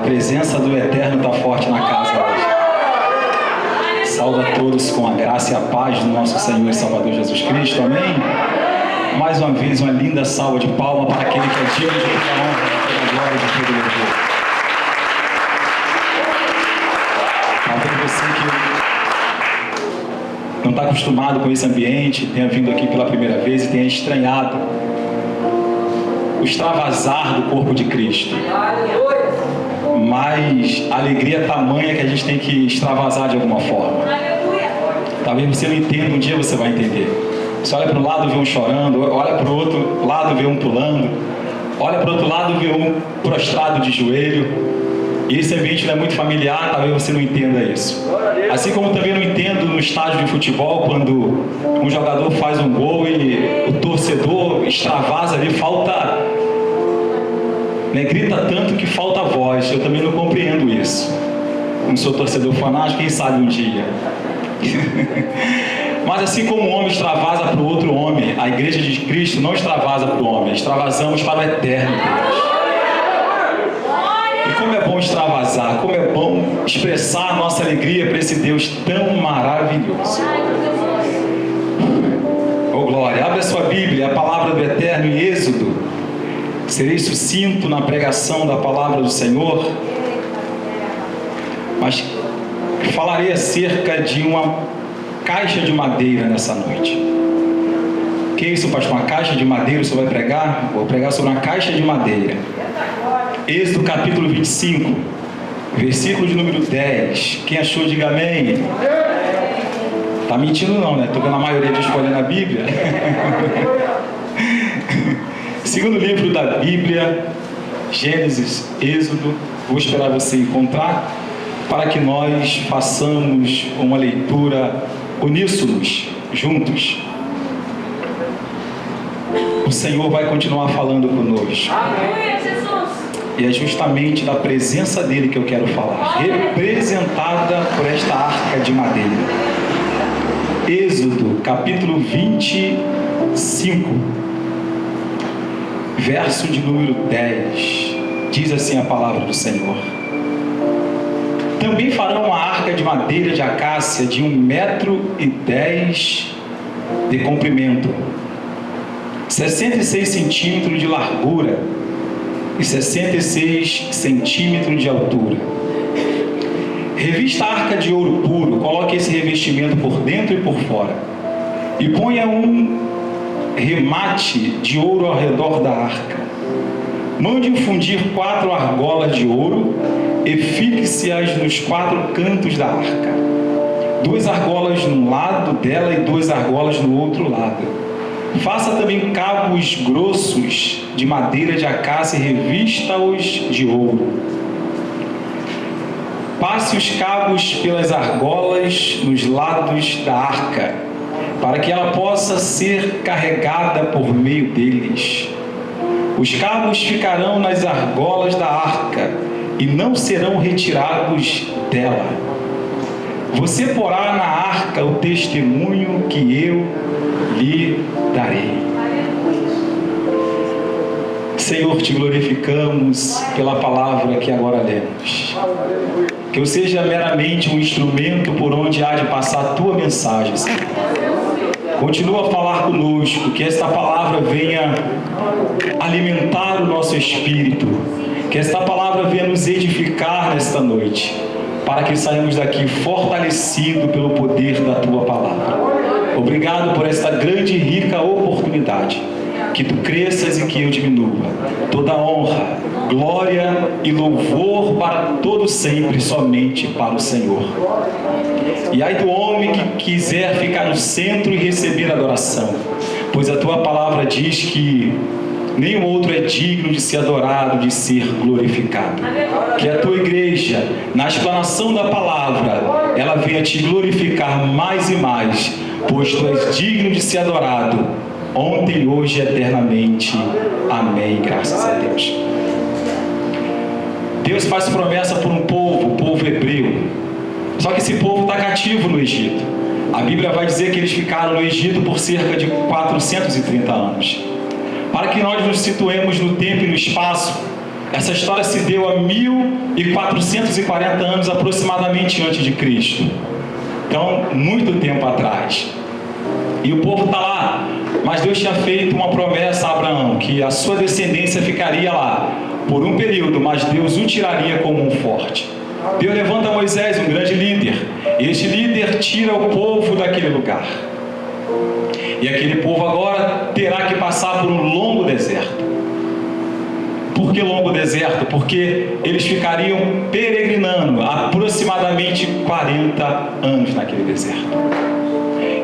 presença do Eterno está forte na casa hoje. Salve a todos com a graça e a paz do nosso Senhor e Salvador Jesus Cristo. Amém? Mais uma vez, uma linda salva de palmas para aquele que é digno de toda a honra, de toda a glória e de todo o louvor. Talvez você que não está acostumado com esse ambiente, tenha vindo aqui pela primeira vez e tenha estranhado o extravasar do corpo de Cristo. Mas a alegria é tamanha que a gente tem que extravasar de alguma forma. Talvez você não entenda, um dia você vai entender. Você olha para um lado, vê um chorando, olha para o outro lado, vê um pulando, olha para o outro lado, vê um prostrado de joelho. E esse ambiente não é muito familiar, talvez você não entenda isso. Assim como também não entendo no estádio de futebol, quando um jogador faz um gol e o torcedor extravasa ali, falta, né, grita tanto que falta voz. Eu também não compreendo isso. Não sou torcedor fanático, quem sabe um dia. Mas assim como um homem extravasa para o outro homem, a igreja de Cristo não extravasa para o homem, extravasamos para o eterno Deus. E como é bom extravasar, como é bom expressar a nossa alegria para esse Deus tão maravilhoso. Oh glória, abre a sua Bíblia, a palavra do Eterno em Êxodo. Serei sucinto na pregação da palavra do Senhor, mas falarei acerca de uma caixa de madeira nessa noite. O que é isso, pastor? Uma caixa de madeira você vai pregar? Vou pregar sobre uma caixa de madeira. Êxodo capítulo 25, versículo de número 10. Quem achou, diga amém. Tá mentindo não, né? Estou vendo a maioria de escolher na Bíblia. Segundo livro da Bíblia, Gênesis, Êxodo. Vou esperar você encontrar para que nós façamos uma leitura uníssonos, juntos. O Senhor vai continuar falando conosco. Amém, Jesus. E é justamente da presença dele que eu quero falar, representada por esta arca de madeira. Êxodo, capítulo 25, verso de número 10. Diz assim a palavra do Senhor: também farão uma arca de madeira de acácia de 1,10 metro de comprimento, 66 centímetros de largura e 66 centímetros de altura. Revista a arca de ouro puro, coloque esse revestimento por dentro e por fora, e ponha um remate de ouro ao redor da arca. Mande fundir 4 argolas de ouro e fixe-as nos 4 cantos da arca. 2 argolas num lado dela e 2 argolas no outro lado. Faça também cabos grossos de madeira de acácia e revista-os de ouro. Passe os cabos pelas argolas nos lados da arca, para que ela possa ser carregada por meio deles. Os cabos ficarão nas argolas da arca e não serão retirados dela. Você porá na arca o testemunho que eu lhe darei. Senhor, te glorificamos pela palavra que agora lemos. Que eu seja meramente um instrumento por onde há de passar a tua mensagem, Senhor. Continua a falar conosco, que esta palavra venha alimentar o nosso espírito, que esta palavra venha nos edificar nesta noite, para que saímos daqui fortalecidos pelo poder da tua palavra. Obrigado por esta grande e rica oportunidade. Que tu cresças e que eu diminua. Toda honra, glória e louvor para todo sempre, somente para o Senhor. E ai do homem que quiser ficar no centro e receber adoração, pois a tua palavra diz que nenhum outro é digno de ser adorado, de ser glorificado. Que a tua igreja, na explanação da palavra, ela venha te glorificar mais e mais, pois tu és digno de ser adorado, ontem, hoje e eternamente. Amém. Graças a Deus. Deus faz promessa por um povo, o povo hebreu. Só que esse povo está cativo no Egito. A Bíblia vai dizer que eles ficaram no Egito por cerca de 430 anos. Para que nós nos situemos no tempo e no espaço, Essa história se deu há 1440 anos aproximadamente antes de Cristo. Então, muito tempo atrás. E o povo está lá, mas Deus tinha feito uma promessa a Abraão, que a sua descendência ficaria lá por um período, mas Deus o tiraria como um forte. Deus levanta Moisés, um grande líder, e este líder tira o povo daquele lugar. E aquele povo agora terá que passar por um longo deserto. Por que longo deserto? Porque eles ficariam peregrinando aproximadamente 40 anos naquele deserto.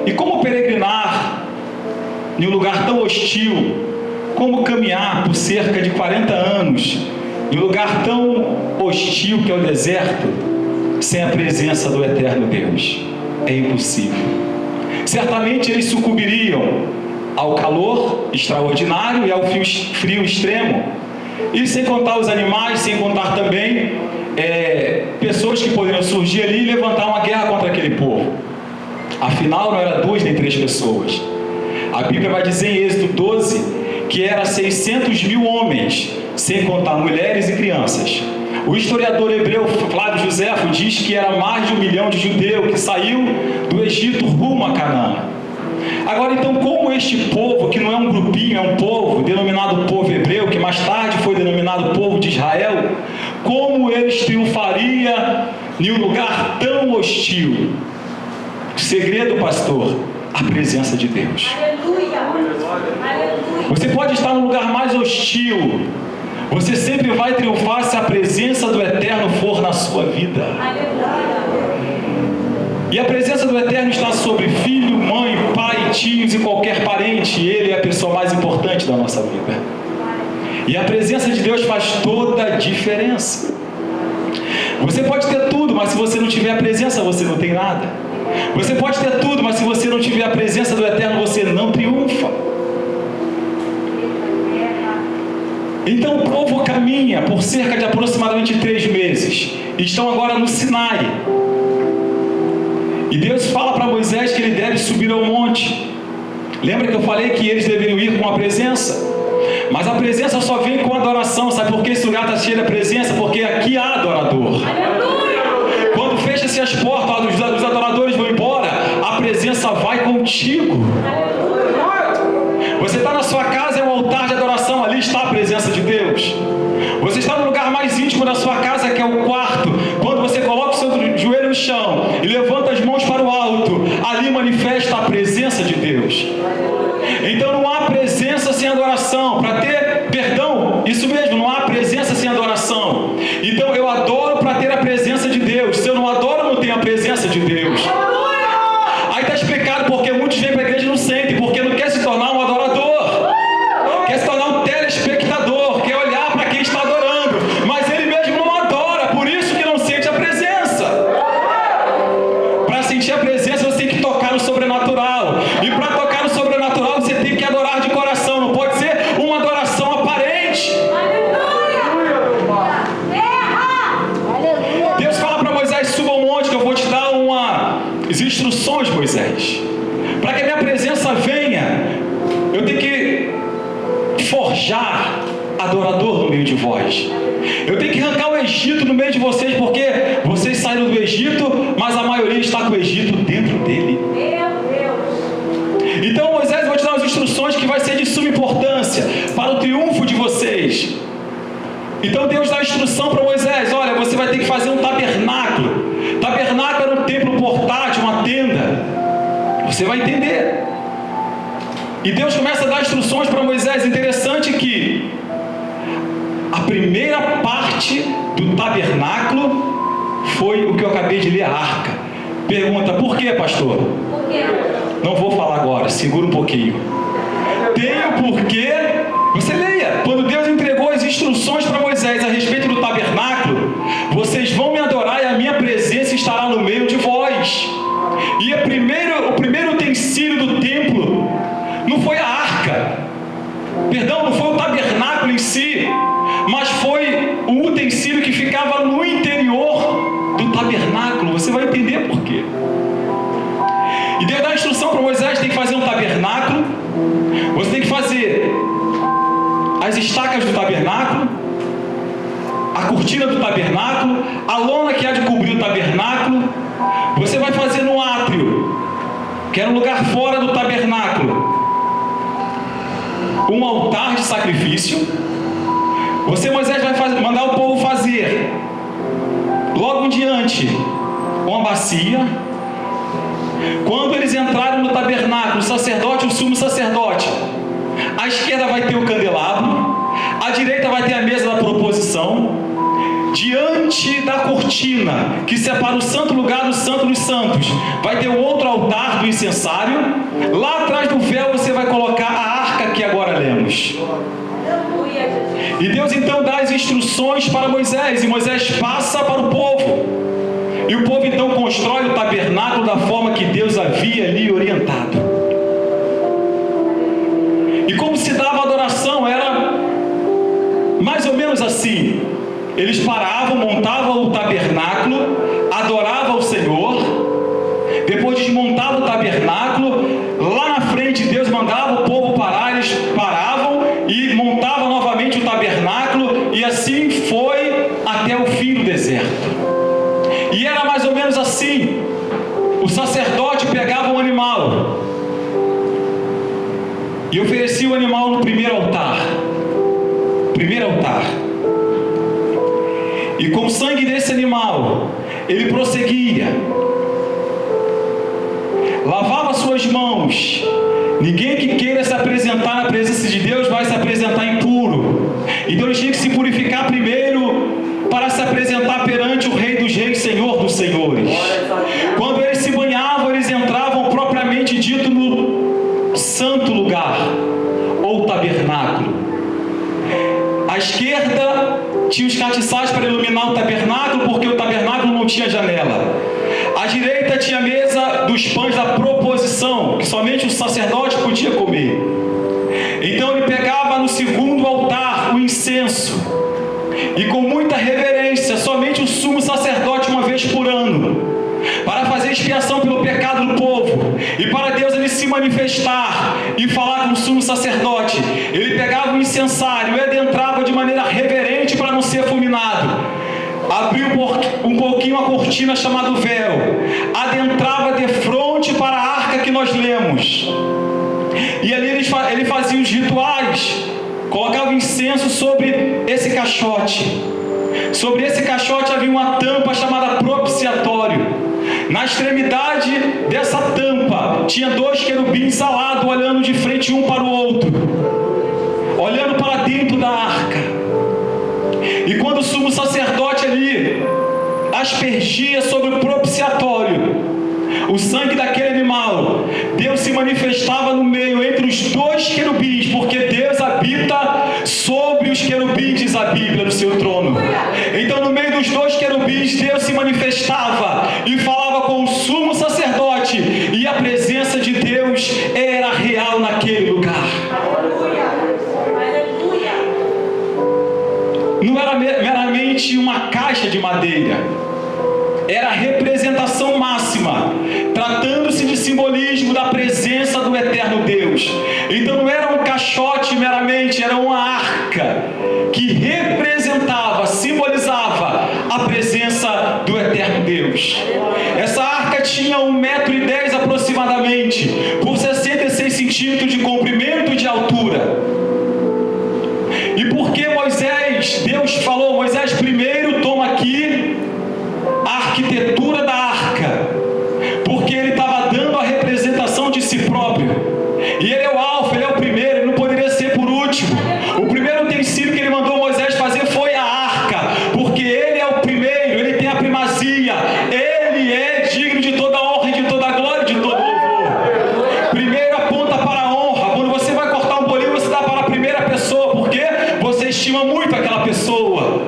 E como peregrinar em um lugar tão hostil? Como caminhar por cerca de 40 anos em um lugar tão hostil que é o deserto, sem a presença do eterno Deus? É impossível. Certamente eles sucumbiriam ao calor extraordinário e ao frio extremo. E sem contar os animais, sem contar também pessoas que poderiam surgir ali e levantar uma guerra contra aquele povo. Afinal, não era 2 nem 3 pessoas. A Bíblia vai dizer em Êxodo 12 que era 600 mil homens, sem contar mulheres e crianças. O historiador hebreu Flávio Joséfo diz que era mais de 1 milhão de judeus que saiu do Egito rumo a Canaã. Agora, então, como este povo, que não é um grupinho, é um povo, denominado povo hebreu, que mais tarde foi denominado povo de Israel, como eles triunfaria em um lugar tão hostil? Segredo, pastor, a presença de Deus. Você pode estar no lugar mais hostil, você sempre vai triunfar se a presença do Eterno for na sua vida. E a presença do Eterno está sobre filho, mãe, pai, tios e qualquer parente. Ele é a pessoa mais importante da nossa vida. E a presença de Deus faz toda a diferença. Você pode ter tudo, mas se você não tiver a presença, você não tem nada. Você pode ter tudo, mas se você não tiver a presença do Eterno, você não triunfa. Então o povo caminha por cerca de aproximadamente 3 meses. Estão agora no Sinai. E Deus fala para Moisés que ele deve subir ao monte. Lembra que eu falei que eles deveriam ir com a presença? Mas a presença só vem com a adoração. Sabe por que esse lugar está cheio da presença? Porque aqui há adorador. Quando fecha-se as portas, os adoradores vão embora, a presença vai contigo. Você está na sua casa, é um altar de adoração, ali está a presença de Deus. Você está no lugar mais íntimo da sua casa, que é o quarto. Quando você coloca o seu joelho no chão e levanta as mãos para o alto, ali manifesta a presença de Deus. Então não há presença sem adoração. Para ter perdão, isso mesmo, não há presença sem adoração. Então eu adoro para ter a presença de Deus. Se eu não adoro, não tenho a presença de Deus. Aí está explicado porque muitos vêm para a igreja e não sentem, porque não quer se tornar um adorador, quer se tornar um telespectador, quer olhar para quem está adorando, mas ele mesmo não adora, por isso que não sente a presença. Para sentir a presença você tem que tocar no sobrenatural, e para tocar no sobrenatural você tem que adorar de coração, não pode ser uma adoração aparente. Deus fala para Moisés: suba ao monte que eu vou te dar as instruções, Moisés. Para que a minha presença venha, eu tenho que forjar adorador no meio de vós. Eu tenho que arrancar o Egito no meio de vocês, porque vocês saíram do Egito, mas a maioria está com o Egito dentro dele. Então Moisés, eu vou te dar as instruções que vai ser de suma importância para o triunfo de vocês. Então Deus dá a instrução para Moisés: olha, você vai ter que fazer um tabernáculo. Tabernáculo era um templo portátil, uma tenda. Você vai entender. E Deus começa a dar instruções para Moisés. Interessante que a primeira parte do tabernáculo foi o que eu acabei de ler, a arca. Pergunta: por quê, pastor? Por quê? Não vou falar agora, segura um pouquinho. Tem o porquê. Você leia. Quando Deus entregou as instruções para Moisés a respeito do tabernáculo: vocês vão me adorar e a minha presença estará no meio de vós. E o primeiro utensílio do templo não foi a arca, não foi o tabernáculo em si, mas foi o utensílio que ficava no interior do tabernáculo. Você vai entender por quê. E Deus dá a instrução para Moisés: tem que fazer um tabernáculo, você tem que fazer as estacas do tabernáculo, a cortina do tabernáculo, a lona que há de cobrir o tabernáculo. Você vai fazer no átrio, que era um lugar fora do tabernáculo, um altar de sacrifício. Moisés, vai mandar o povo fazer, logo em diante, uma bacia. Quando eles entrarem no tabernáculo, o sacerdote, o sumo sacerdote, à esquerda vai ter o candelabro, à direita vai ter a mesa da proposição. Diante da cortina que separa o santo lugar do santo dos santos, vai ter o outro altar do incensário. Lá atrás do véu você vai colocar a arca que agora lemos. E Deus então dá as instruções para Moisés, e Moisés passa para o povo. E o povo então constrói o tabernáculo da forma que Deus havia lhe orientado. E como se dava a adoração, era mais ou menos assim. Eles paravam, montavam o tabernáculo, adoravam o Senhor, depois desmontavam o tabernáculo, lá na frente Deus mandava o povo parar, eles paravam e montavam novamente o tabernáculo, e assim foi até o fim do deserto. E era mais ou menos assim. O sacerdote pegava um animal e oferecia o animal no primeiro altar. E com o sangue desse animal, ele prosseguia, lavava suas mãos. Ninguém que queira se apresentar na presença de Deus vai se apresentar impuro. Então ele tinha que se purificar primeiro para se apresentar perante o Rei dos Reis, Senhor dos Senhores. Quando eles se banhavam, eles entravam propriamente dito no santo lugar, ou tabernáculo. À esquerda tinha os castiçais para iluminar o tabernáculo, porque o tabernáculo não tinha janela. À direita tinha a mesa dos pães da proposição, que somente o sacerdote podia comer. Então ele pegava no segundo altar o incenso, e com muita reverência, somente o sumo sacerdote uma vez por ano, para fazer expiação pelo pecado do povo, e para Deus ele se manifestar e falar com o sumo sacerdote, ele pegava o incensário e adentrava de maneira reverente para não ser fulminado, abriu um pouquinho a cortina chamada véu, adentrava de frente para a arca que nós lemos, e ali ele fazia os rituais, colocava incenso sobre esse caixote. Sobre esse caixote havia uma tampa chamada propiciatório. Na extremidade dessa tampa tinha 2 querubins alados, olhando de frente um para o outro, olhando para dentro da arca. E quando o sumo sacerdote ali aspergia sobre o propiciatório o sangue daquele animal, Deus se manifestava no meio entre os 2 querubins, porque Deus habita sobre os querubins, diz a Bíblia, no seu trono. Então no meio dos 2 querubins Deus se manifestava e falava com o sumo sacerdote, e a presença de Deus era real naquele lugar. Não era meramente uma caixa de madeira, era a representação máxima, tratando-se de simbolismo da presença do eterno Deus. Então não era um caixote meramente, era uma arca que representava, simbolizava a presença do eterno Deus. Essa arca tinha 1,10 m aproximadamente, por 66 centímetros de comprimento e de altura. E porque Deus falou, Moisés, primeiro toma aqui a arquitetura da arca, porque ele estava dando a representação de si próprio, e ele é o alfa, ele é o primeiro, ele não poderia ser por último. O primeiro utensílio que ele mandou Moisés fazer foi a arca, porque ele é o primeiro, ele tem a primazia, ele é digno de toda a honra, de toda a glória, de todo louvor. Primeiro aponta para a honra. Quando você vai cortar um bolinho, você dá para a primeira pessoa, porque você estima muito aquela pessoa.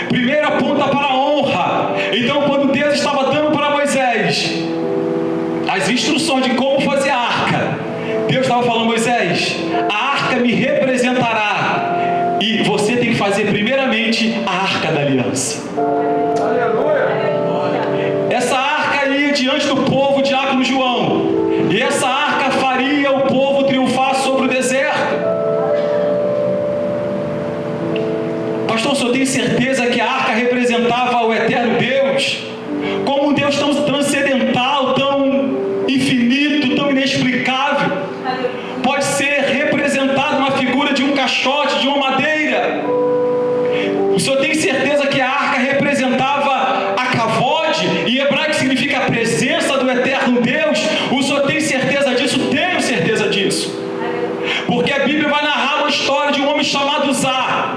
Primeiro aponta para a honra. Então quando Deus estava dando para Moisés as instruções de como fazer a arca, Deus estava falando, Moisés, a arca me representará, e você tem que fazer primeiramente a arca da aliança. Essa arca ia diante do povo, diácono João, e essa arca faria o povo triunfar sobre o deserto. Pastor, o senhor tem certeza que a arca representava o eterno Deus, como um Deus tão transcendental, tão infinito, tão inexplicável, pode ser representado na figura de um caixote, de uma madeira. O senhor tem certeza que a arca representava a kavod, em hebraico significa a presença do eterno Deus? O senhor tem certeza disso? Tenho certeza disso. Porque a Bíblia vai narrar uma história de um homem chamado Uzá.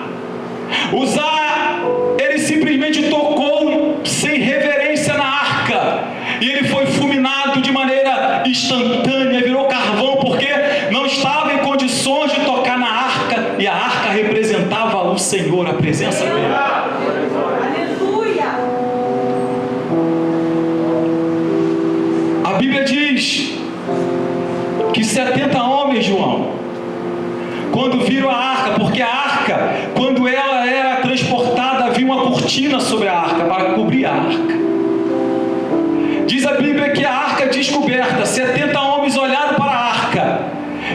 Uzá, ele simplesmente tocou sem reverência na arca, e ele foi fulminado de maneira instantânea, virou carvão, porque não estava em condições de tocar na arca, e a arca representava o Senhor, a presença dele. Aleluia! A Bíblia diz que 70 homens, João, quando viram a arca, porque a arca, quando ela era transportada, havia uma cortina sobre a arca, para cobrir a arca. Diz a Bíblia que a arca descoberta, 70 homens olharam para a arca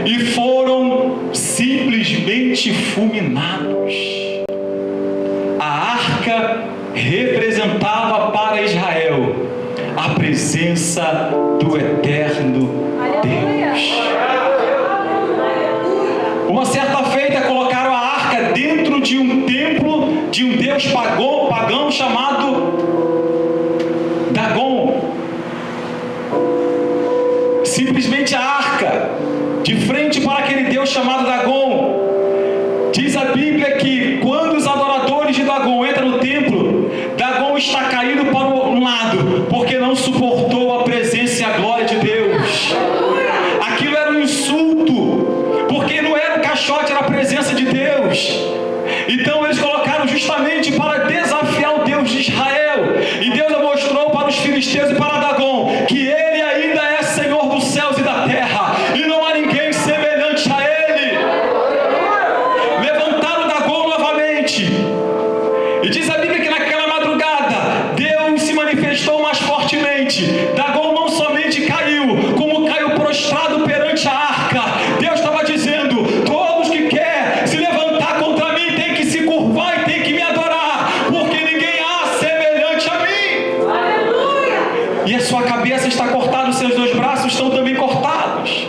e foram simplesmente fulminados. A arca representava para Israel a presença do eterno Deus. Uma certa feita colocaram a arca dentro de um templo de um deus pagão chamado Dagon. Simplesmente a arca, de frente para aquele deus chamado Dagon. Diz a Bíblia que quando os adoradores de Dagon entram no templo, Dagon está caído para um lado, porque não suportou a presença e a glória de Deus. Aquilo era um insulto, porque não era o caixote, era a presença de Deus. Então eles colocaram justamente para desafiar o Deus de Israel. E Deus mostrou para os filisteus e para Dagon que ele ainda é Senhor dos céus e da terra, e não há ninguém semelhante a ele. Levantaram Dagon novamente, e diz a Bíblia que naquela madrugada Deus se manifestou mais fortemente. Dagon não somente caiu, como caiu prostrado perante a arca. Deus estava dizendo: todos que querem se levantar contra mim tem que se curvar e tem que me adorar, porque ninguém há semelhante a mim. Aleluia! E a sua cabeça está cortada, os seus dois braços estão também cortados.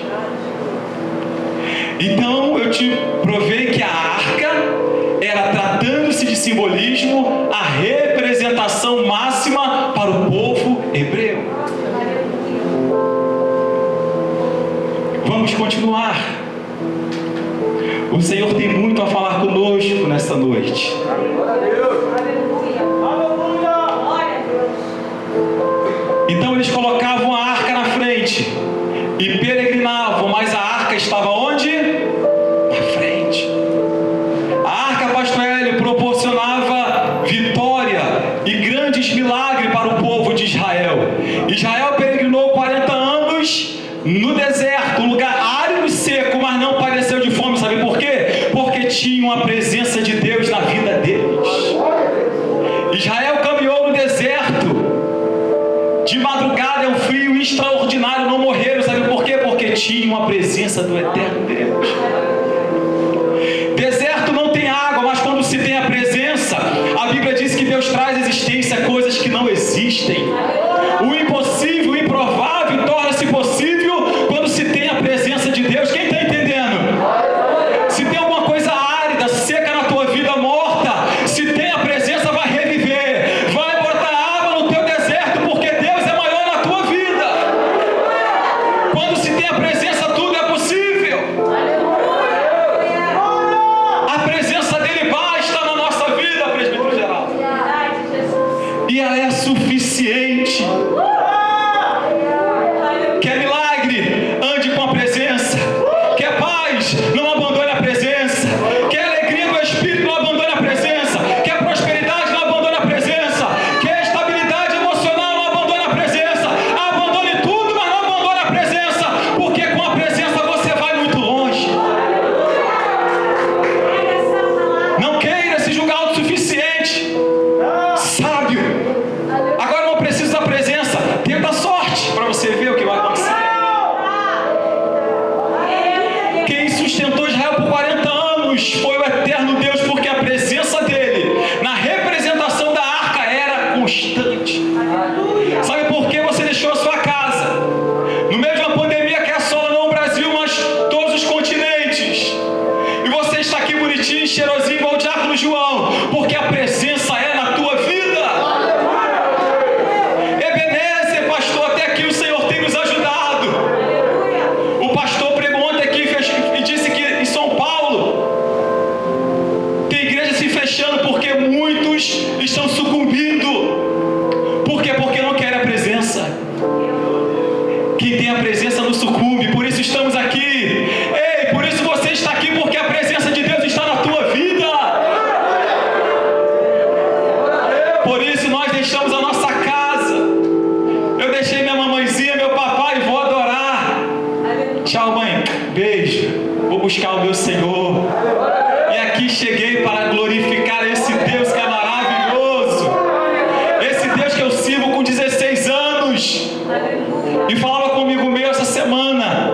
Então eu te provei que a arca era, tratando-se de simbolismo, a representação máxima para o povo hebreu. Vamos continuar. O Senhor tem muito a falar conosco nesta noite. Então eles colocavam a arca na frente e peregrinavam, mas a arca estava onde? Na frente. A arca, pastor Hélio, proporcionava vitória e grandes milagres para o povo de Israel. Israel peregrinou 40 anos no deserto, um lugar árido e seco, mas não padeceu de fome. Sabe por quê? Porque tinham a presença de Deus na vida deles. Israel caminhou no deserto, de madrugada, é um frio extraordinário, não morreram. Sabe por quê? Porque tinham a presença do eterno Deus. Deserto não tem água, mas quando se tem a presença, a Bíblia diz que Deus traz à existência coisas que não existem. O impossível, o improvável torna-se possível quando se tem a presença de Deus. Quem está entendendo? Se tem alguma coisa árida, seca na tua vida, morta, se tem a presença, vai reviver, vai botar água no teu deserto, porque Deus é maior na tua vida. Quando se tem a presença, tudo é possível. A presença dele basta na nossa vida, presbítero geral. E ela é suficiente. Quem tem a presença não sucumbe, por isso estamos aqui. Ei, por isso você está aqui, porque a presença de Deus está na tua vida. Por isso nós deixamos a nossa casa. Eu deixei minha mamãezinha, meu papai, e vou adorar. Tchau, mãe. Beijo. Vou buscar o meu Senhor. E aqui cheguei para glorificar esse Deus que é maravilhoso. Esse Deus que eu sirvo com 16 anos. E falava comigo meu essa semana: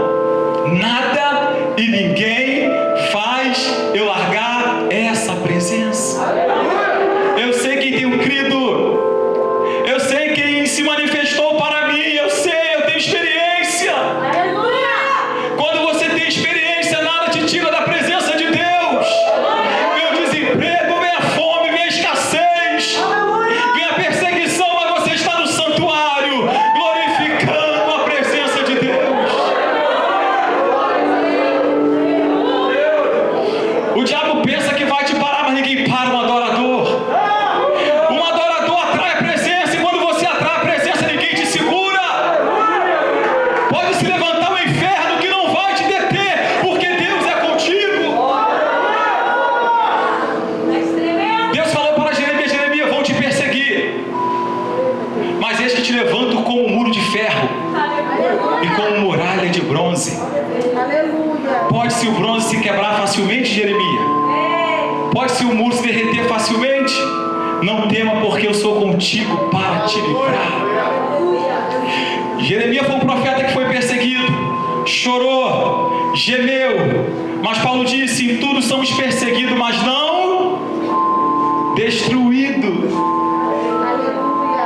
nada e ninguém faz eu largar essa presença. Eu sei quem tem crido. Eu sei quem se manifestou para mim. Eu sei, eu tenho experiência. Quando você tem experiência, nada te tira da presença de Deus. Vem o desemprego, vem a fome, vem a escassez, vem a perseguição, mas você está no santuário, glorificando a presença de Deus. O diabo pensa que vai te parar, mas ninguém para um adorador. Um adorador atrai a presença, e quando você atrai a presença, ninguém te segura. Pode se levantar o inferno que não vai te deter, porque Deus é contigo. Deus falou para Jeremias: Jeremias, vão te perseguir, mas eis que te levanto com um muro de ferro e com uma muralha de bronze. Pode-se o bronze se quebrar facilmente, Jeremias? Pode-se o muro se derreter facilmente? Não tema, porque eu sou contigo para te livrar. Jeremias foi um profeta que foi perseguido, chorou, gemeu, mas Paulo disse: em tudo somos perseguidos, mas não destruídos.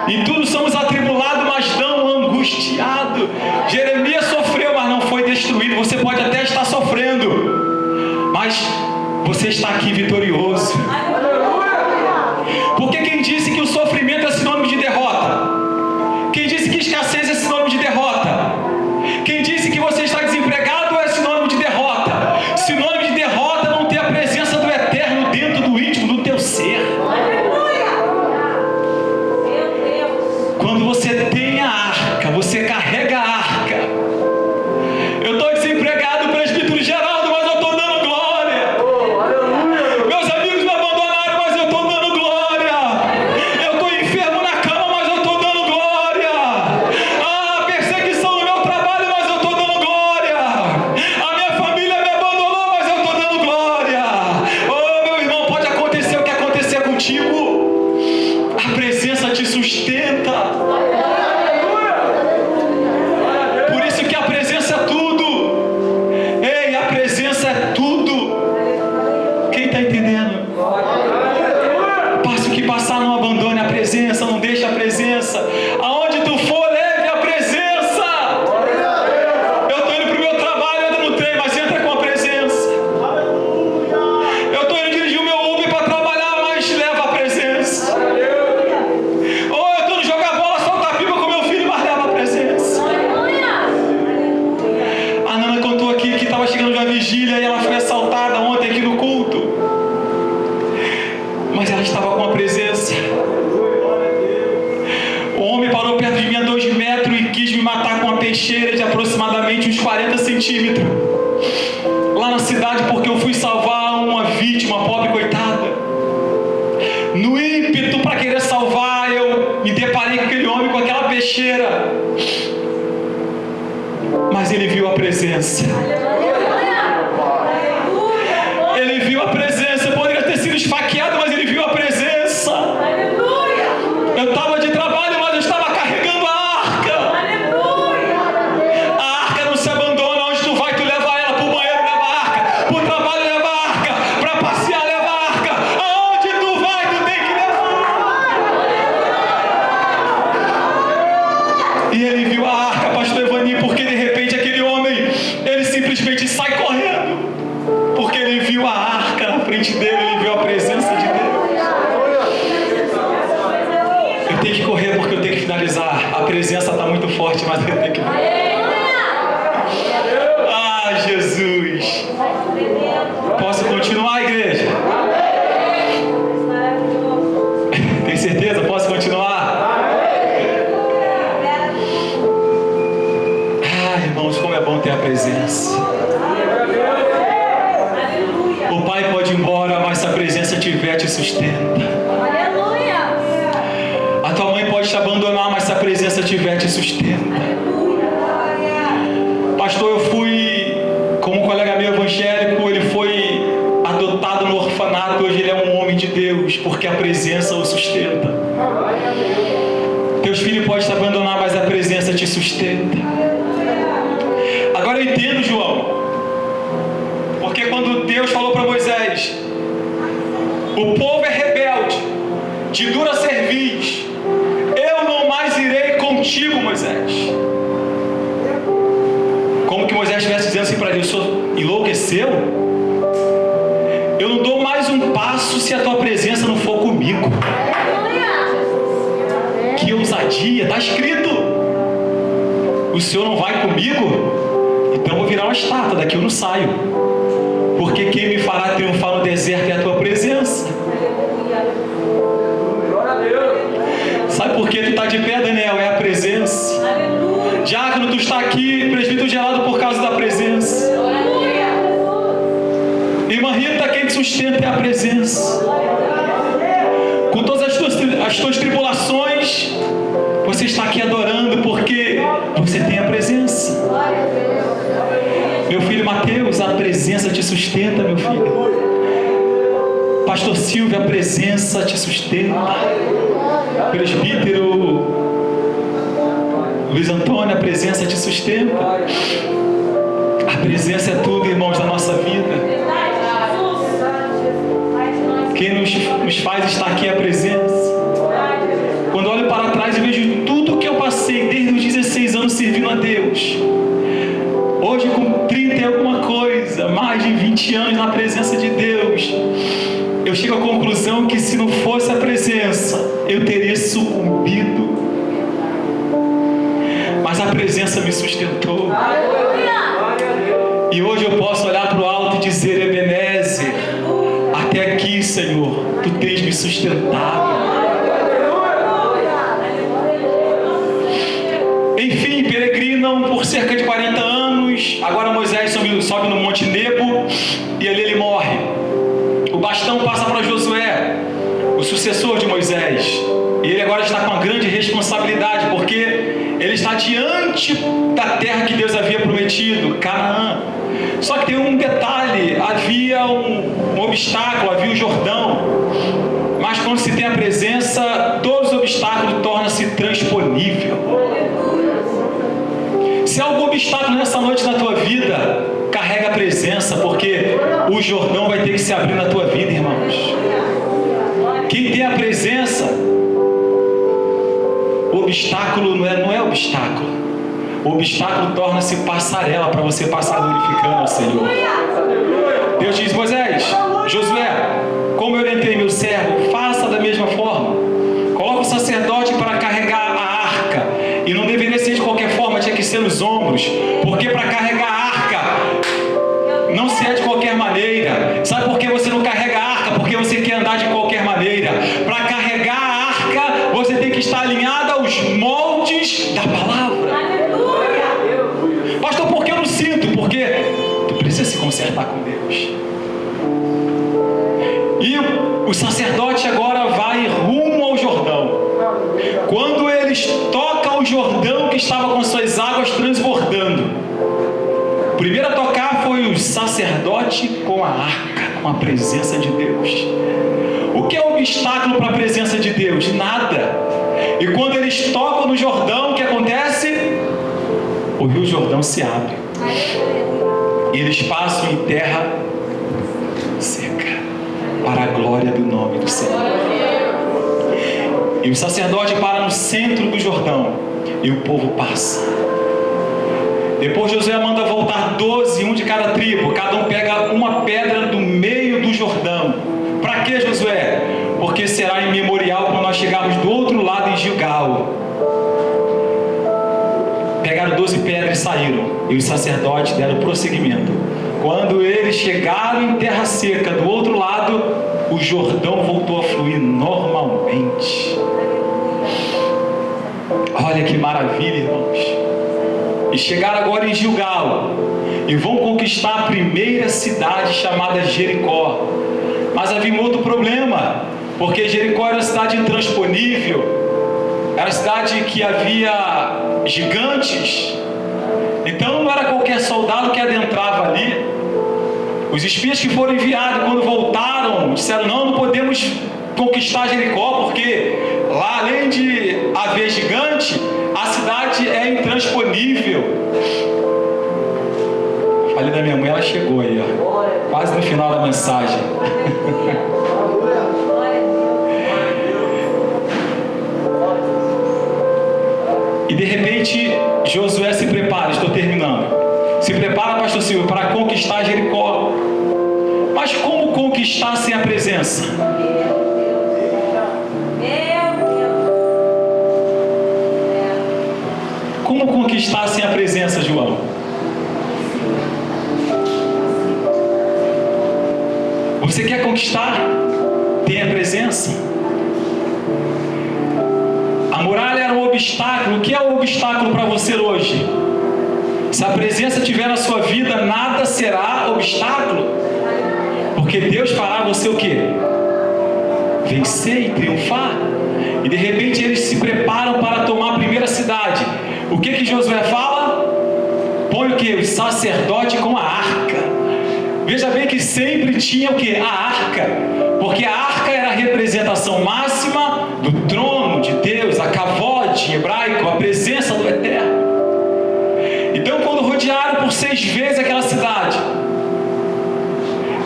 Em tudo somos atribulados, mas não angustiados. Jeremias sofreu, mas não foi destruído. Você pode até estar sofrendo, mas você está aqui vitorioso. Porque quem disse que o sofrimento é sinônimo de derrota? Quem disse que escassez é sinônimo de derrota? Quem disse que você está desempregado é sinônimo de derrota? Sinônimo de derrota é não ter a presença do Eterno dentro do íntimo do teu ser. Quando você tem a arca, você carrega a arca. Eu estou desempregado, presbítero Geraldo, mas eu estou dando glória. Meus amigos me abandonaram, mas eu estou dando glória. Eu estou enfermo na cama, mas eu estou dando glória. Ah, perseguição no meu trabalho, mas eu estou dando glória. A minha família me abandonou, mas eu estou dando glória. Oh, meu irmão, pode acontecer o que acontecer contigo. A presença te sustenta. Por isso que a presença é tudo. Ei, a presença é tudo. Quem está entendendo? Passe o que passar, não abandone a presença, não deixe a presença. Aonde tu for, leve a presença. Eu estou indo para o meu trabalho, ando no trem, mas entra com a presença. Eu estou indo dirigir o meu Uber para trabalhar, mas leva a presença. Ou eu estou indo jogar bola, soltar pipa com meu filho, mas leva a presença. A Nana contou aqui que estava chegando de uma vigília e ela foi assaltada ontem aqui no culto. Mas ela estava com a presença. O homem parou perto de mim a 2 metros e quis me matar com uma peixeira de aproximadamente uns 40 centímetros. Lá na cidade, porque eu fui salvar uma vítima, pobre coitada. No ímpeto para querer salvar, eu me deparei com aquele homem com aquela peixeira. Mas ele viu a presença. Ele viu a presença. Eu poderia ter sido esfaqueado, mas ele viu a presença. Eu estava de trabalho, mas eu estava carregando a arca. A arca não se abandona. Onde tu vai, tu leva ela. Para o banheiro, leva a arca. Para o trabalho, leva a arca. Para passear, leva a arca. Aonde tu vai, tu tem que levar. E ele viu a arca, pastor Evani, porque de repente aquele homem, ele simplesmente sai correndo. Porque ele viu a arca na frente dele, ele viu a presença de Deus. Eu tenho que correr porque eu tenho que finalizar. A presença está muito forte, mas eu tenho que... Ah, Jesus! Posso continuar, igreja? Tem certeza? Posso continuar? irmãos, como é bom ter a presença. O pai pode ir embora, mas se a presença tiver, te sustenta. A tua mãe pode te abandonar, mas se a presença tiver, te sustenta. Pastor, eu fui, como um colega meu evangélico, ele foi adotado no orfanato, hoje ele é um homem de Deus, porque a presença o sustenta. Teus filhos podem te abandonar, mas a presença te sustenta. Agora eu entendo, João, porque quando Deus falou para Moisés, o povo é rebelde, de dura cerviz, eu não mais irei contigo, Moisés. Como que Moisés estivesse dizendo assim para Deus: o senhor enlouqueceu? Eu não dou mais um passo se a tua presença não for comigo. Que ousadia, está escrito: o senhor não vai comigo? Então eu vou virar uma estátua, daqui eu não saio. Porque quem me fará triunfar no deserto é a tua presença. Sabe por que tu está de pé, Daniel? É a presença. Diácono, tu está aqui, presbítero gelado, por causa da presença. Irmã Rita, quem te sustenta é a presença. Com todas as tuas tribulações, você está aqui adorando porque você tem a presença. Meu filho Mateus, a presença te sustenta, meu filho. Pastor Silvio, a presença te sustenta. Presbítero Luiz Antônio, a presença te sustenta. A presença é tudo, irmãos, da nossa vida. Quem nos faz estar aqui é a presença. Quando olho para trás e vejo tudo que eu passei desde os 16 anos servindo a Deus, hoje com 30 e alguma coisa, mais de 20 anos na presença de Deus, eu chego à conclusão que se não fosse a presença, eu teria sucumbido. Mas a presença me sustentou. E hoje eu posso olhar para o alto e dizer: Ebenezer, até aqui, Senhor, tu tens me sustentado. Enfim, peregrinam por cerca de 40 anos. Agora Moisés sobe no Monte Nebo e ali ele morre. O bastão passa para Josué, o sucessor de Moisés. E ele agora está com uma grande responsabilidade, porque ele está diante da terra que Deus havia prometido, Canaã. Só que tem um detalhe: havia um obstáculo, havia o Jordão. Mas quando se tem a presença, todos os obstáculos tornam-se transponível. Se há algum obstáculo nessa noite na tua vida, carrega a presença, porque o Jordão vai ter que se abrir na tua vida, irmãos. Quem tem a presença, o obstáculo não é obstáculo. O obstáculo torna-se passarela para você passar glorificando ao Senhor. Deus diz: Moisés, Josué, como eu orientei meu servo, faça da mesma forma. Coloca o sacerdote para carregar a arca. E não deveria ser de qualquer forma, tinha que ser nos ombros. Porque para carregar a arca, não se é de qualquer maneira. Sabe por que você não carrega a arca? Porque você quer andar de qualquer maneira. Para carregar a arca, você tem que estar alinhado aos moldes da palavra. Pastor, por que eu não sinto? Porque tu precisa se consertar com Deus. E o sacerdote agora vai rumo ao Jordão. Quando eles tocam o Jordão, que estava com suas águas transbordando, o primeiro a tocar foi o sacerdote com a arca, com a presença de Deus. O que é o obstáculo para a presença de Deus? Nada. E quando eles tocam no Jordão, o que acontece? O rio Jordão se abre. E eles passam em terra seca, para a glória do nome do Senhor. E o sacerdote para no centro do Jordão, e o povo passa. Depois Josué manda voltar 12, um de cada tribo. Cada um pega uma pedra do meio do Jordão. Para que, Josué? Porque será em memorial quando nós chegarmos do outro lado em Gilgal. Pegaram 12 pedras e saíram. E os sacerdotes deram prosseguimento. Quando eles chegaram em terra seca do outro lado, o Jordão voltou a fluir normalmente. Olha que maravilha, irmãos. e chegaram agora em Gilgal, e vão conquistar a primeira cidade chamada Jericó. Mas havia um outro problema, porque Jericó era uma cidade intransponível, era uma cidade que havia gigantes, então não era qualquer soldado que adentrava ali. Os espias que foram enviados, quando voltaram, disseram: não podemos conquistar Jericó, porque lá, além de haver gigante, a cidade é intransponível. Falei da minha mãe, ela chegou aí, ó, quase no final da mensagem. E de repente Josué se prepara, estou terminando, se prepara, pastor Silvio, para conquistar Jericó. Mas como conquistar sem a presença? Como conquistar sem a presença, João? Você quer conquistar? Tem a presença. A muralha era um obstáculo. O que é um obstáculo para você hoje? Se a presença estiver na sua vida, nada será obstáculo. Porque Deus fará você o quê? Vencer e triunfar. E de repente eles se preparam para tomar a primeira cidade. O que Josué fala? Põe o quê? O sacerdote com a arca. Veja bem que sempre tinha o quê? A arca. Porque a arca era a representação máxima do trono de Deus, a kavod em hebraico, a presença do Eterno. Então, quando rodearam por 6 vezes aquela cidade,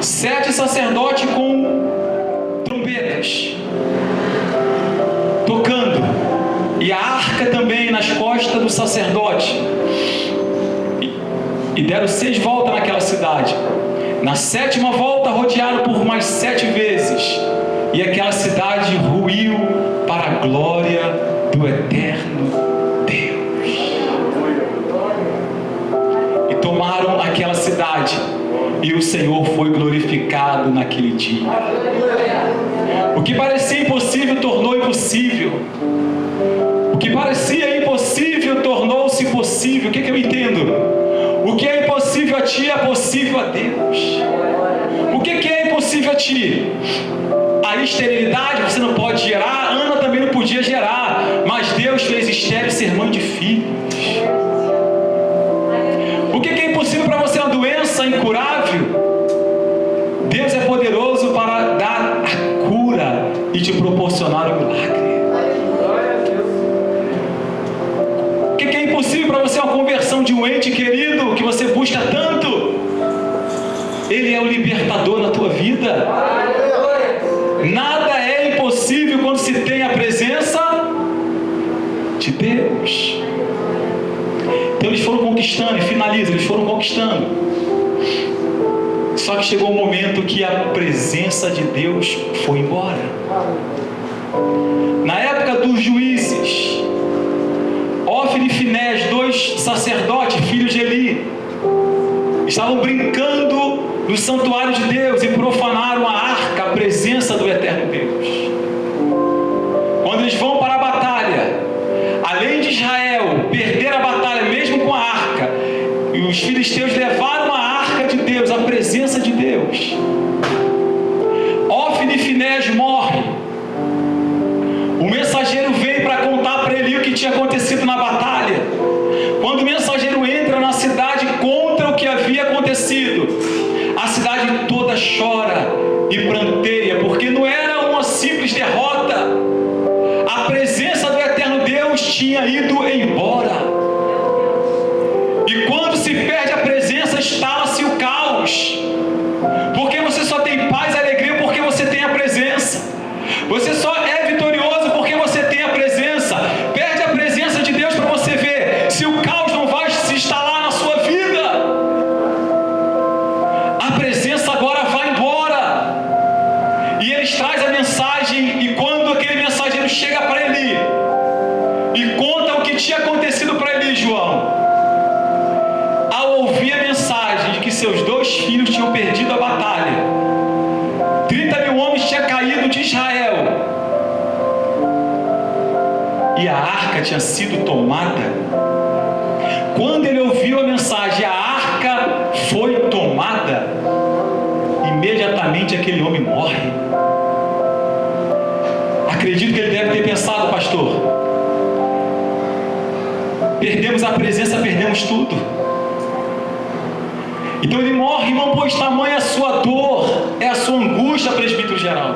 7 sacerdotes com trombetas tocando, e a arca também nas costas do sacerdote, e deram 6 voltas naquela cidade. Na 7ª volta rodearam por mais 7 vezes, e aquela cidade ruiu para a glória do eterno Deus. E tomaram aquela cidade, e o Senhor foi glorificado naquele dia. O que parecia impossível tornou impossível. O que parecia impossível tornou-se possível. O que eu entendo? O que é impossível a ti é possível a Deus. O que é impossível a ti? A esterilidade, você não pode gerar. Ana também não podia gerar, mas Deus fez estéril ser mãe de filhos. O que é impossível para você? Uma doença incurável. Deus é poderoso para dar a cura e te proporcionar o milagre. O que é impossível para você? Uma conversão de um ente querido que você busca tanto. Ele é o libertador na tua vida. Nada é impossível quando se tem a presença de Deus. Então eles foram conquistando, e finaliza, eles foram conquistando. Só que chegou um momento que a presença de Deus foi embora. Na época dos juízes, Ofni e Finés, 2 sacerdotes, filhos de Eli, estavam brincando no santuário de Deus e profanaram a arca, a presença do eterno Deus. Quando eles vão para a batalha, além de Israel perder a batalha mesmo com a arca, e os filisteus levaram a arca de Deus, a presença de Deus, Ofni e Finés morrem. O mensageiro vem para contar para Eli o que tinha acontecido na batalha. Quando o mensageiro entra na cidade, conta o que havia acontecido. A cidade toda chora e pranteia, porque não era uma simples derrota. A presença do eterno Deus tinha ido embora. E quando se perde a presença, instala-se o caos. Porque você só tem paz e alegria porque você tem a presença. Você só é vitorioso porque você tem a presença. Perde a presença de Deus para você ver se o caos não vai se instalar na sua vida. A presença agora vai embora. E eles trazem a mensagem, e quando aquele mensageiro chega para Eli e conta o que tinha acontecido para Eli, João, ao ouvir a mensagem de que seus 2 filhos tinham perdido a batalha, 30.000 homens tinham caído de Israel, e a arca tinha sido tomada, Quando ele ouviu a mensagem, a arca foi tomada, imediatamente aquele homem morre. Acredito que ele deve ter pensado: pastor, perdemos a presença, perdemos tudo. Então ele morre, irmão, pois tamanha a sua dor, é a sua angústia, presbítero geral.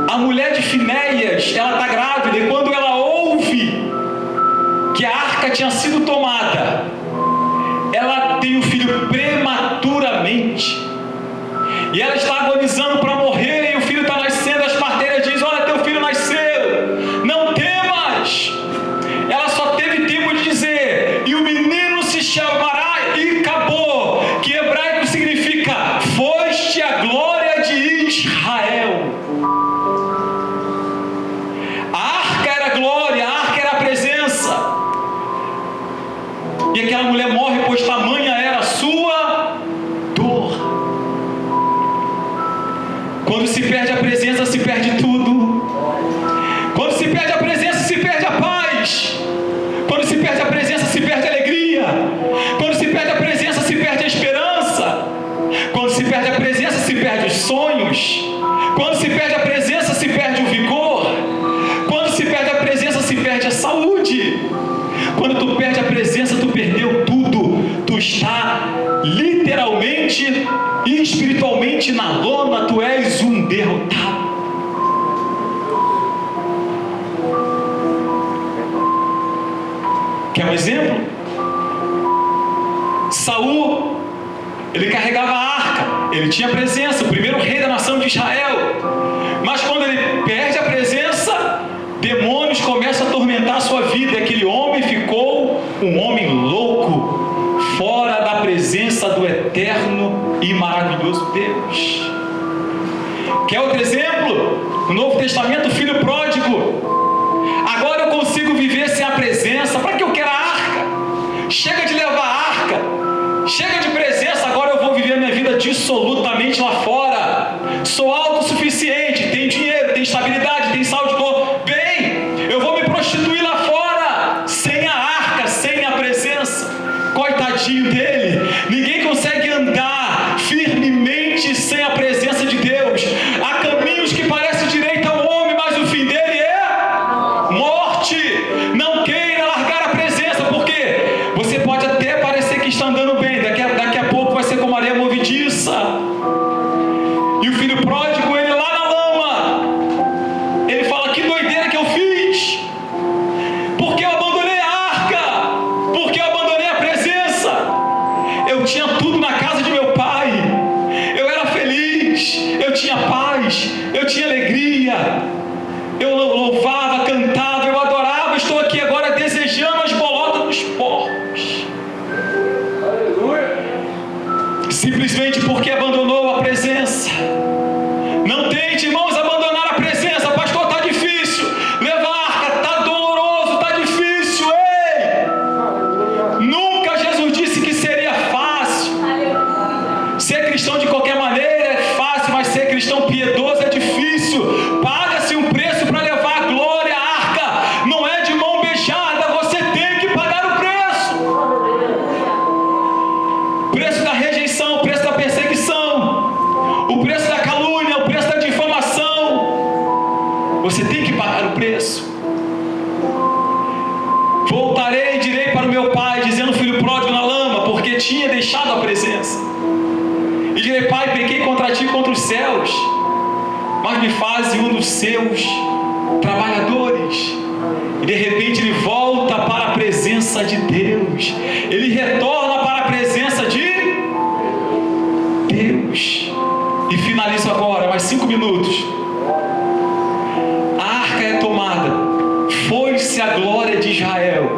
A mulher de Finéias, ela está grávida, e quando ela ouve que a arca tinha sido tomada, ela tem o filho prematuramente, e ela está agonizando para morrer, e o filho está nascendo. As parteiras dizem: olha, teu filho nasceu, não temas. Ela só teve tempo de dizer: e o menino se chamará, e acabou, que em hebraico significa: foste a glória de Israel. A arca era glória, a arca era a presença. E aquela mulher morre, pois tamanha era a sua dor. Quando se perde a presença, se perde tudo. Quando se perde a presença, se perde a paz. Quando se perde a presença, se perde a alegria. Quando se perde a presença, se perde a esperança. Quando se perde a presença, se perde os sonhos. Quando se perde a presença, se perde o vigor. Quando se perde a presença, se perde a saúde. Quando tu perde a presença, tu perdeu tudo. Tu está literalmente e espiritualmente na lona. Tu és um derrotado. Quer um exemplo? Saul, ele carregava a arca, ele tinha presença, o primeiro rei da nação de Israel. Mas quando ele perde a presença, demônios começam a atormentar a sua vida. E aquele homem ficou um homem louco, fora da presença do eterno e maravilhoso Deus. Quer outro exemplo? No Novo Testamento, o filho pródigo. Agora eu consigo viver sem a presença. Para que eu quero a arca? Chega de levar a arca. Chega de presença. Agora eu vou viver a minha vida dissolutamente lá fora. Sou autossuficiente. Tenho dinheiro, tenho estabilidade, tenho saúde. Bem, eu vou me prostituir lá fora. Sem a arca, sem a presença. Coitadinho dele. Ninguém consegue andar firmemente sem a presença de Deus. Há caminhos que parecem direito ao homem, mas o fim dele é morte. Não queira largar a presença, porque você pode até parecer que está andando bem, daqui a pouco vai ser como areia movediça. E o filho pródigo, ele lá na lama, ele fala: que doideira que eu fiz, porque eu abandonei a arca, porque eu abandonei a presença. Eu tinha tudo na casa de meu pai, eu era feliz, eu tinha paz, eu tinha alegria, eu louvava, cantava, eu adorava. Estou aqui agora desejando as bolotas dos porcos. Aleluia. Simplesmente porque abandonou a presença. Não tente, irmãos, abandonar a presença. Pastor, está difícil. Levar a arca, está doloroso, está difícil. Ei! Nunca Jesus disse que seria fácil. Ser cristão de qualquer maneira é fácil, mas ser cristão piedoso é difícil. Paga-se um preço para levar a glória à arca. Não é de mão beijada, você tem que pagar o preço. O preço da rejeição, o preço da perseguição, o preço da calúnia, o preço da difamação. Você tem que pagar o preço. Voltarei e direi para o meu pai, dizendo: filho pródigo na lama, porque tinha deixado a presença. E direi: pai, pequei contra ti e contra os céus, mas me faze um dos seus trabalhadores. E de repente ele volta para a presença de Deus. Ele retorna para a presença de Deus. E finalizo agora, mais 5 minutos. A arca é tomada. Foi-se a glória de Israel.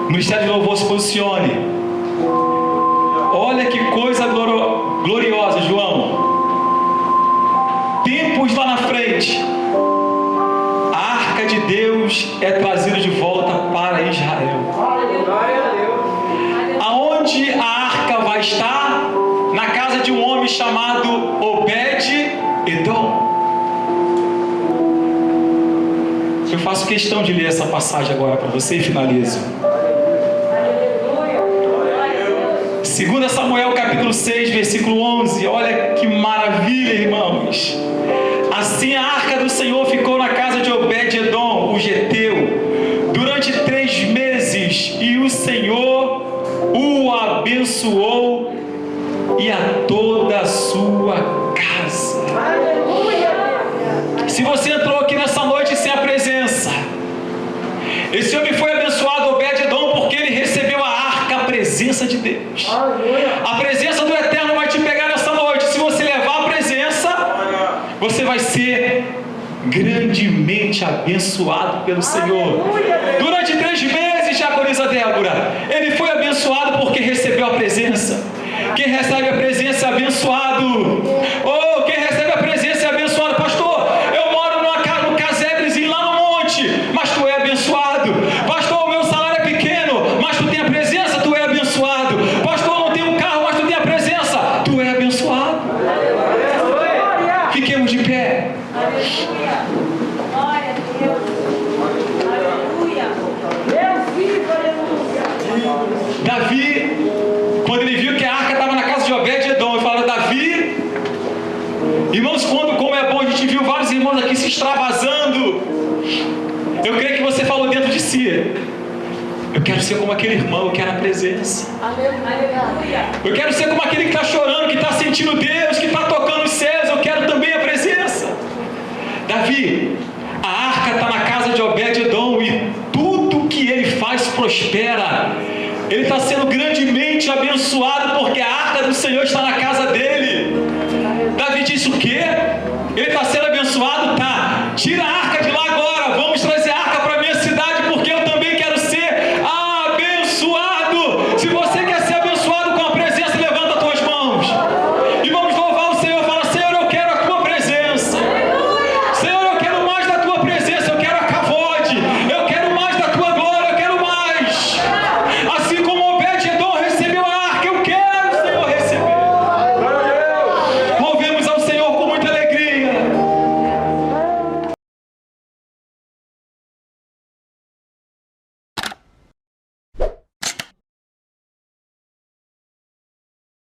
O ministério de louvor se posicione. Olha que coisa gloriosa, João. Tempos lá na frente, a arca de Deus é trazida de volta para Israel. Aonde a arca vai estar? Na casa de um homem chamado Obed-Edom. Eu faço questão de ler essa passagem agora para você e finalizo. 2 Samuel capítulo 6, versículo 11. Olha que maravilha, irmãos. Assim a arca do Senhor ficou na casa de Obed-edom, o geteu, durante 3 meses, e o Senhor o abençoou e a toda a sua casa. Se você entrou aqui nessa noite sem a presença, esse homem foi abençoado, Obed-edom, porque ele recebeu a arca, a presença de Deus. A presença do Eterno vai te pegar nessa noite. Se você levar a presença, você vai ser grandemente abençoado pelo Senhor. Durante 3 meses, diaconisa Débora, ele foi abençoado porque recebeu a presença. Quem recebe a presença é abençoado. Oh, quem recebe a presença é abençoado. Pastor, eu moro no casebrezinho lá no monte, mas tu é abençoado. Pastor, o meu salário é pequeno, mas tu tem a presença, tu é abençoado. Pastor, não tenho um carro, mas tu tem a presença, tu é abençoado. Fiquemos de pé. Glória a Deus. Aleluia. Deus vivo, aleluia. Davi, quando ele viu que a arca estava na casa de Obed-edom, ele falou: Davi, irmãos, como é bom, a gente viu vários irmãos aqui se extravasando. Eu creio que você falou dentro de si: eu quero ser como aquele irmão, eu quero a presença. Aleluia. Eu quero ser como aquele que está chorando, que está sentindo Deus, que está tocando os céus. Eu quero também a presença. Davi, a arca está na casa de Obed-edom e tudo que ele faz prospera. Ele está sendo grandemente abençoado porque a arca do Senhor está na casa dele. Davi disse o quê? Ele está sendo